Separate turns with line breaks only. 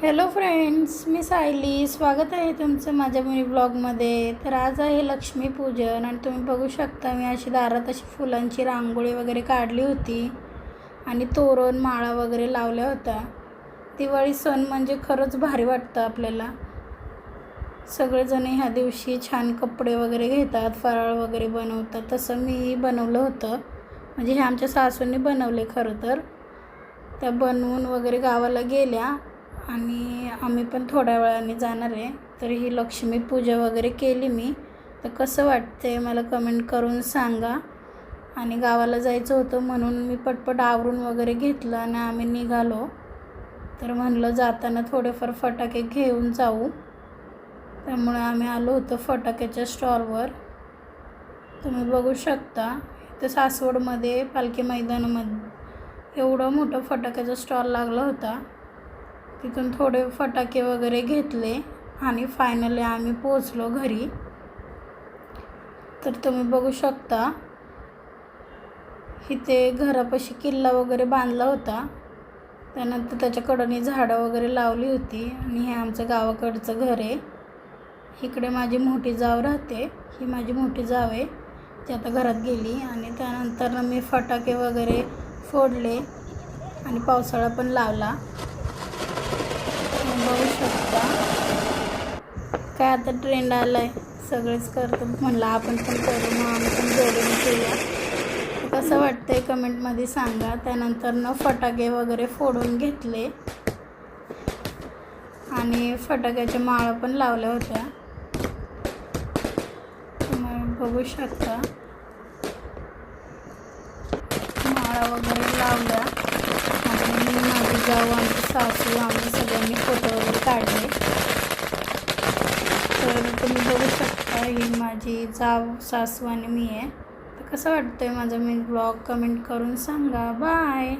Hello friends, मी सायली. स्वागत आहे तुमचं माझ्या मिनी ब्लॉगमध्ये. तर आज आहे लक्ष्मीपूजन आणि तुम्ही बघू शकता मी अशी दारात अशी फुलांची रांगोळी वगैरे काढली होती आणि तोरण माळा वगैरे लावल्या होत्या. दिवाळी सण म्हणजे खरंच भारी वाटतं आपल्याला. सगळेजण ह्या दिवशी छान कपडे वगैरे घेतात, फराळ वगैरे बनवतात. तसं मी बनवलं होतं, म्हणजे हे आमच्या सासूंनी बनवले. खरं तर त्या बनवून वगैरे गावाला गेल्या आणि आम्ही पण थोड्या वेळाने जाणार आहे. तर ही लक्ष्मीपूजा वगैरे केली मी. तर कसं वाटते मला कमेंट करून सांगा. आणि गावाला जायचं होतं म्हणून मी पटपट आवरून वगैरे घेतलं आणि आम्ही निघालो. तर म्हणलं जाताना थोडेफार फटाके घेऊन जाऊ, त्यामुळे आम्ही आलो होतो फटाक्याच्या स्टॉलवर. तुम्ही बघू शकता इथं सासवडमध्ये पालखी मैदानामध्ये एवढं मोठं फटाक्याचा स्टॉल लागला होता. तिथून थोडे फटाके वगैरे घेतले आणि फायनली आम्ही पोचलो घरी. तर तुम्ही बघू शकता इथे घरापाशी किल्ला वगैरे बांधला होता. त्यानंतर त्याच्याकडे झाडं वगैरे लावली होती आणि हे आमचं गावाकडचं घर आहे. इकडे माझी मोठी जाव राहते. ही माझी मोठी जाव आहे, ती आता घरात गेली. आणि त्यानंतर मी फटाके वगैरे फोडले आणि पावसाळा पण लावला. बघू शकता काय आता ट्रेंड आला आहे, सगळेच करतात. म्हणलं आपण पण करू, मग आम्ही पण जोडून केलं. कसं वाटतंय कमेंटमध्ये सांगा. त्यानंतर फटाके वगैरे फोडून घेतले आणि फटाक्याच्या माळा पण लावल्या होत्या. तुम्ही बघू शकता माळा वगैरे लावल्या आणि माझी जाऊ, आमची सासू, आम्ही सगळ्यांनी फोटो वगैरे काढले. तर तुम्ही बघू शकता ही माझी जाव, सासू आणि मी आहे. तर कसं वाटतंय माझा मी ब्लॉग कमेंट करून सांगा. बाय.